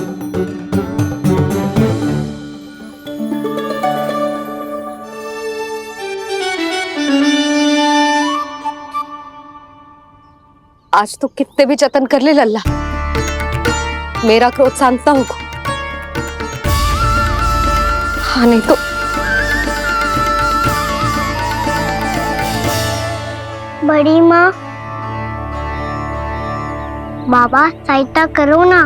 आज तो कितने भी जतन कर ले लल्ला, मेरा क्रोध शांत ना होगा। हाँ नहीं तो बड़ी माँ, बाबा सहायता करो ना।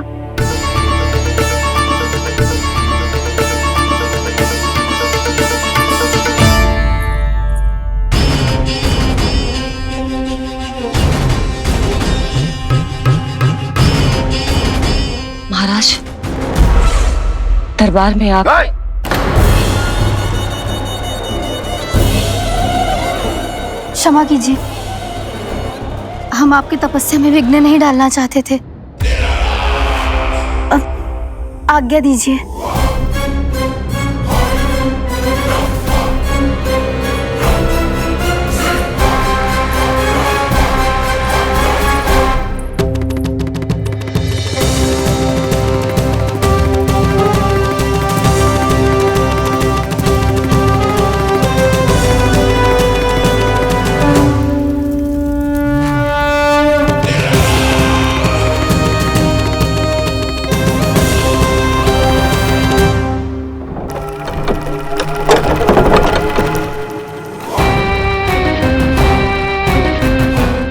महाराज, दरबार में आप क्षमा कीजिए, हम आपकी तपस्या में विघ्न नहीं डालना चाहते थे। अब आज्ञा दीजिए।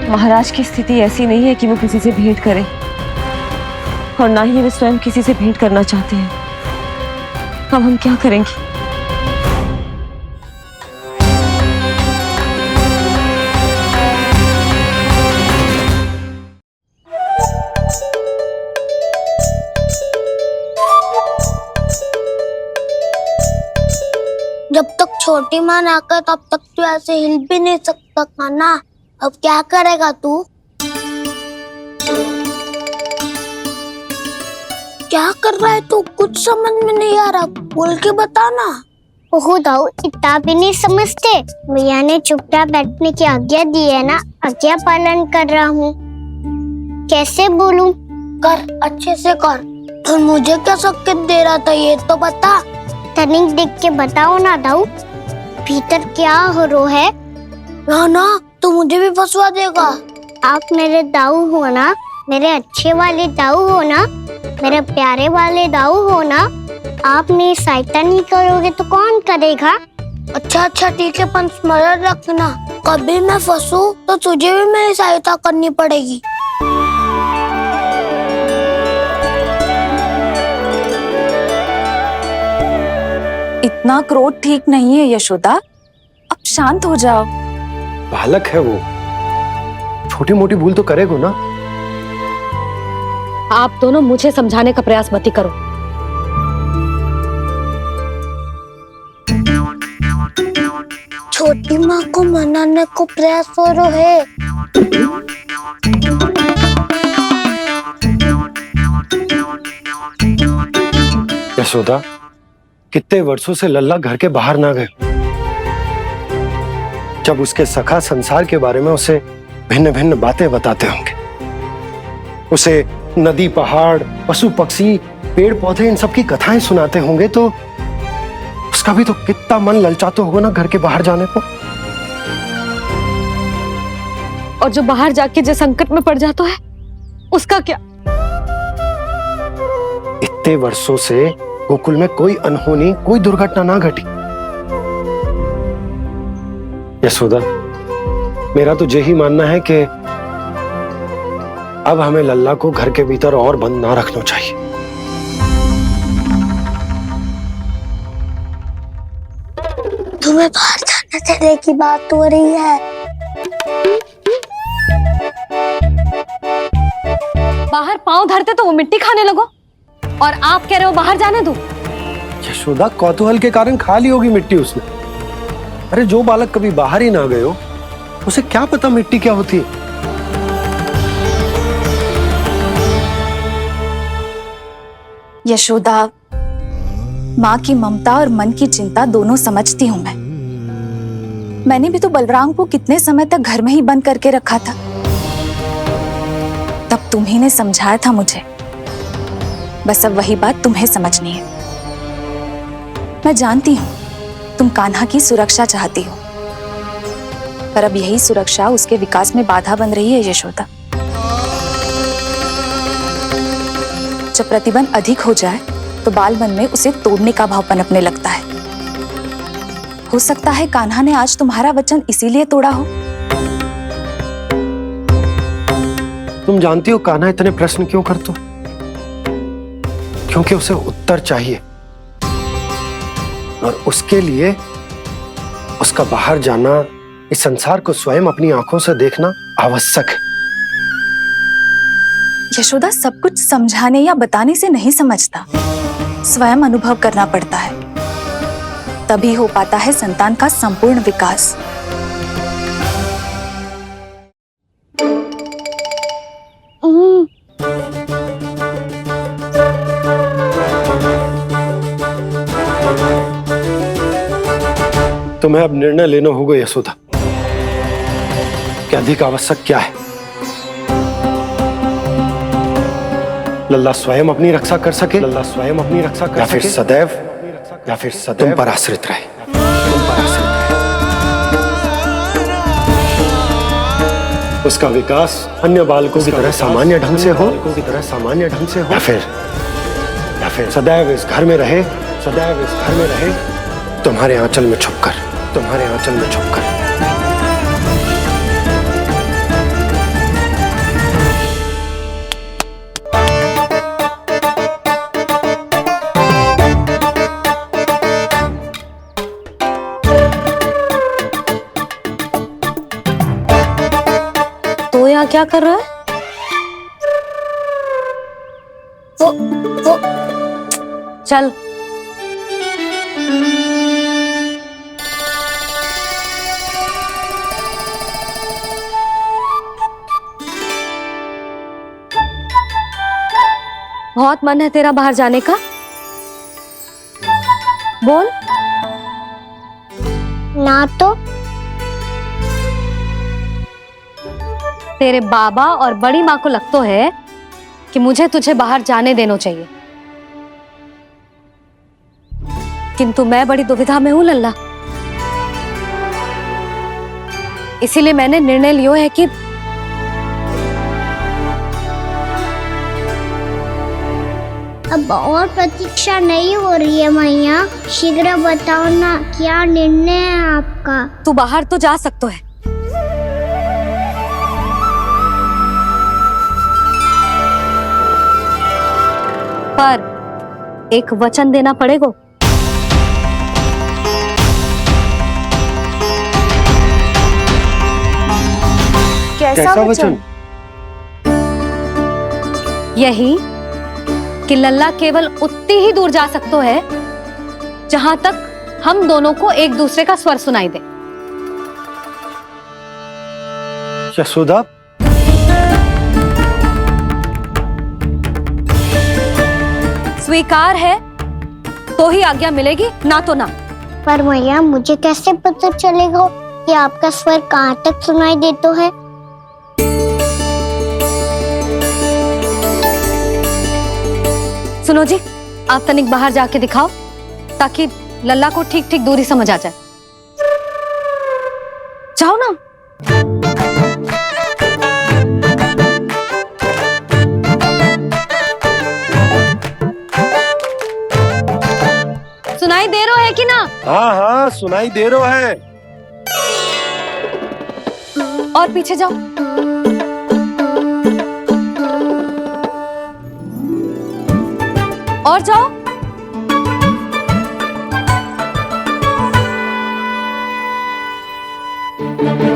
महाराज की स्थिति ऐसी नहीं है कि वो किसी से भेंट करें, और ना ही वे स्वयं किसी से भेंट करना चाहते हैं। अब हम क्या करेंगे? जब तक छोटी माँ ना कर तब तक तू ऐसे हिल भी नहीं सकता था ना। अब क्या करेगा तू? क्या कर रहा है तू? कुछ समझ में नहीं आ रहा, बोल के बता ना। ओहो दाऊ, इतना भी नहीं समझते। भैया ने चुपचाप बैठने की आज्ञा दी है ना, आज्ञा पालन कर रहा हूँ। कैसे बोलूं? कर, अच्छे से कर। और मुझे क्या संकेत दे रहा था ये तो बता। तनिक देख के बताओ ना दाऊ, भीतर क्या हो रहा है? ना तू मुझे भी फंसवा देगा। आप मेरे दाऊ हो ना, मेरे अच्छे वाले दाऊ हो ना, मेरे प्यारे वाले दाऊ हो ना। आप मेरी सहायता नहीं करोगे तो कौन करेगा? अच्छा अच्छा ठीक है, पर स्मरण रखना, कभी मैं फंसू तो तुझे भी मेरी सहायता करनी पड़ेगी। इतना क्रोध ठीक नहीं है यशोदा, अब शांत हो जाओ। बालक है वो, छोटी मोटी भूल तो करेगा ना। आप दोनों मुझे समझाने का प्रयास मत ही करो। छोटी माँ को मनाने को प्रयास हो रहा है। यशोदा, कितने वर्षों से लल्ला घर के बाहर ना गए। जब उसके सखा संसार के बारे में उसे भिन्न भिन्न बातें बताते होंगे, उसे नदी, पहाड़, पशु पक्षी, पेड़ पौधे, इन सब की कथाएं सुनाते होंगे, तो उसका भी तो कितना मन ललचाता होगा ना घर के बाहर जाने को। और जो बाहर जाके जिस संकट में पड़ जाता है, उसका क्या? इतने वर्षों से गोकुल में कोई अनहोनी, कोई दुर्घटना ना घटी। यशोदा, मेरा तो यही मानना है कि अब हमें लल्ला को घर के भीतर और बंद ना रखना चाहिए। तुम्हें बाहर जाने देने की बात हो रही है। बाहर पांव धरते तो वो मिट्टी खाने लगो, और आप कह रहे हो बाहर जाने दो। यशोदा, कौतूहल के कारण खा ली होगी मिट्टी उसने। अरे जो बालक कभी बाहर ही ना गए हो, उसे क्या पता मिट्टी क्या होती है। यशोदा, माँ की ममता और मन की चिंता दोनों समझती हूँ मैं। मैंने भी तो बलराम को कितने समय तक घर में ही बंद करके रखा था। तब तुम्ही ने समझाया था मुझे। बस अब वही बात तुम्हें समझनी है। मैं जानती हूँ तुम कान्हा की सुरक्षा चाहती हो, पर अब यही सुरक्षा उसके विकास में बाधा बन रही है यशोदा। जब प्रतिबंध अधिक हो जाए तो बाल मन में उसे तोड़ने का भाव पनपने लगता है। हो सकता है कान्हा ने आज तुम्हारा वचन इसीलिए तोड़ा हो। तुम जानती हो कान्हा इतने प्रश्न क्यों करता? क्योंकि उसे उत्तर चाहिए, और उसके लिए उसका बाहर जाना, इस संसार को स्वयं अपनी आंखों से देखना आवश्यक है। यशोदा, सब कुछ समझाने या बताने से नहीं समझता, स्वयं अनुभव करना पड़ता है। तभी हो पाता है संतान का संपूर्ण विकास। तुम्हें अब निर्णय लेना होगा यशोदा कि अधिक आवश्यक क्या है। लल्ला स्वयं अपनी रक्षा कर सके, लल्ला स्वयं अपनी रक्षा कर सके, या फिर सदैव तुम पर आश्रित रहे, तुम पर आश्रित रहे। उसका विकास अन्य बालकों की तरह सामान्य ढंग से हो, या फिर सदैव इस घर में रहे, सदैव इस घर में रहे, तुम्हारे आंचल में छुपकर, तुम्हारे आंचल में छुपकर। तो यहाँ क्या कर रहा है? वो चल। बहुत मन है तेरा बाहर जाने का? बोल। ना तो तेरे बाबा और बड़ी माँ को लगता है कि मुझे तुझे बाहर जाने देना चाहिए, किंतु मैं बड़ी दुविधा में हूं लल्ला। इसीलिए मैंने निर्णय लिया है कि अब और प्रतीक्षा नहीं हो रही है मैया। शीघ्र बताओ ना, क्या निर्णय है आपका? तू बाहर तो जा सकता है, पर एक वचन देना पड़ेगा। कैसा वचन? यही कि लल्ला केवल उतनी ही दूर जा सकता है जहां तक हम दोनों को एक दूसरे का स्वर सुनाई दे। यशोदा, स्वीकार है तो ही आज्ञा मिलेगी, ना तो ना। पर मैया मुझे कैसे पता चलेगा कि आपका स्वर कहाँ तक सुनाई देता है? सुनो जी, आप तनिक बाहर जाके दिखाओ ताकि लल्ला को ठीक ठीक दूरी समझ आ जाए। जाओ ना। सुनाई दे रहा है कि ना? हाँ हाँ सुनाई दे रहा है। और पीछे जाओ। और जाओ।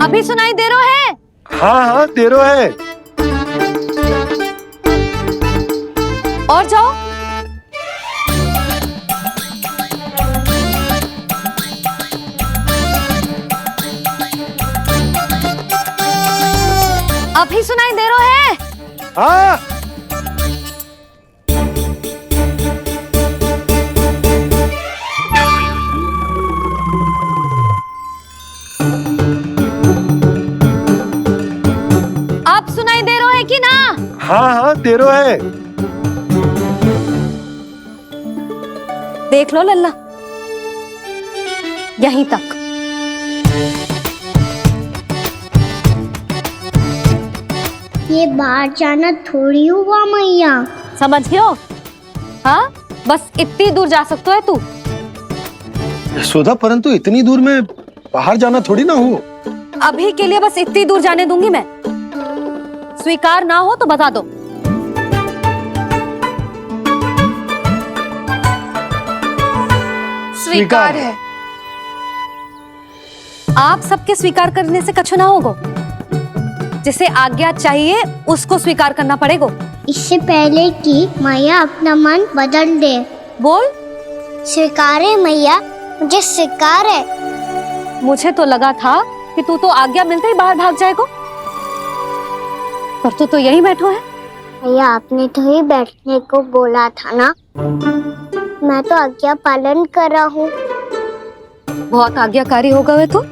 अभी सुनाई दे रहा है? हाँ हाँ दे रहा है। और जाओ। अभी सुनाई दे रहा है? हाँ। आप सुनाई दे रहा है कि ना? हाँ हाँ दे रहा है। देख लो लल्ला, यहीं तक। ये बाहर जाना थोड़ी हुआ मैया। समझ गयो? हाँ, बस इतनी दूर जा सकता है तू। यशोदा, परंतु इतनी दूर में बाहर जाना थोड़ी ना हो। अभी के लिए बस इतनी दूर जाने दूंगी मैं। स्वीकार ना हो तो बता दो। स्वीकार है। आप सबके स्वीकार करने से कछु ना होगा। जिसे आज्ञा चाहिए उसको स्वीकार करना पड़ेगा। इससे पहले कि मैया अपना मन बदल दे। बोल। स्वीकार है मैया, मुझे स्वीकार है। मुझे तो लगा था कि तू तो आज्ञा मिलते ही बाहर भाग जाएगा, पर तू तो यहीं बैठो है। मैया आपने तो ही बैठने को बोला था ना, मैं तो आज्ञा पालन कर रहा हूँ। बहुत आज्ञाकारी हो गए तो।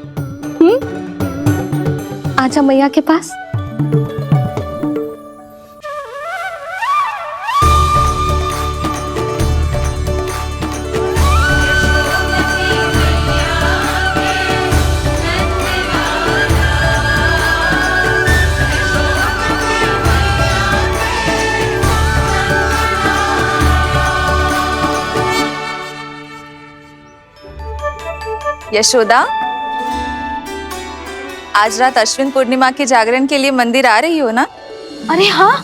आजा मैया के पास। यशोदा, आज रात अश्विन पूर्णिमा के जागरण के लिए मंदिर आ रही हो ना? अरे हाँ,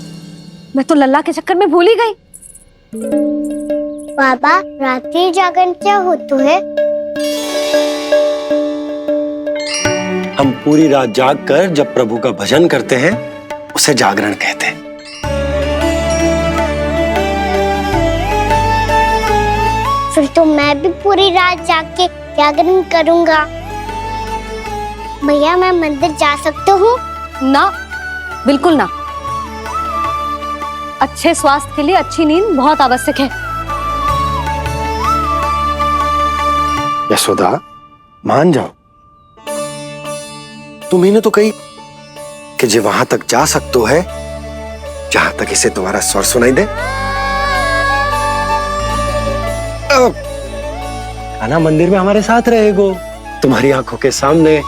मैं तो लल्ला के चक्कर में भूल ही गई। बाबा, रात्रि जागरण क्या होता है? हम पूरी रात जाग कर जब प्रभु का भजन करते हैं उसे जागरण कहते हैं। फिर तो मैं भी पूरी रात जाग के जागरण करूंगा। भैया, मैं मंदिर जा सकती हूँ? ना, बिल्कुल ना। अच्छे स्वास्थ्य के लिए अच्छी नींद बहुत आवश्यक है। यशोदा, मान जाओ। तुम्ही ने तो कही कि जे वहां तक जा सकते है जहां तक इसे तुम्हारा स्वर सुनाई दे। आना मंदिर में हमारे साथ रहेगो, तुम्हारी आंखों के सामने,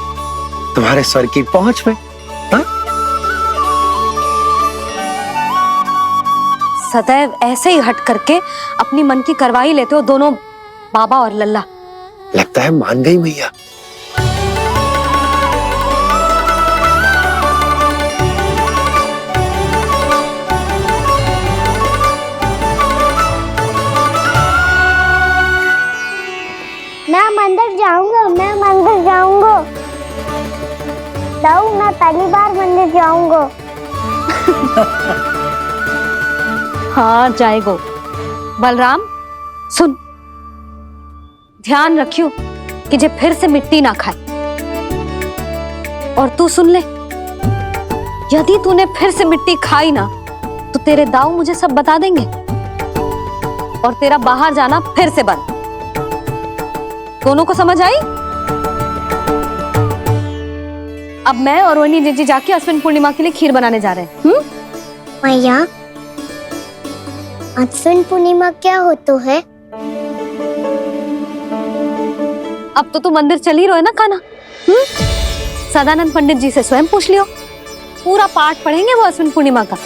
तुम्हारे स्वर की पहुंच में। हा? सदैव ऐसे ही हट करके अपनी मन की करवाई लेते हो दोनों बाबा और लल्ला। लगता है मान गई मैया। मैं मंदिर जाऊंगा, मैं मंदिर जाऊंगा। दाऊ, मैं पहली बार मंदिर जाऊंगा। हाँ जाएगो। बलराम सुन, ध्यान रखियो कि जे फिर से मिट्टी ना खाए। और तू सुन ले, यदि तूने फिर से मिट्टी खाई ना तो तेरे दाऊ मुझे सब बता देंगे और तेरा बाहर जाना फिर से बंद। दोनों को समझ आई? अब मैं और रोहिणी जीजी जाके अश्विन पूर्णिमा के लिए खीर बनाने जा रहे हैं। मैया, अश्विन पूर्णिमा क्या होता है? अब तो तू मंदिर चल ही रहो है ना कान्हा? सदानंद पंडित जी से स्वयं पूछ लियो, पूरा पाठ पढ़ेंगे वो अश्विन पूर्णिमा का।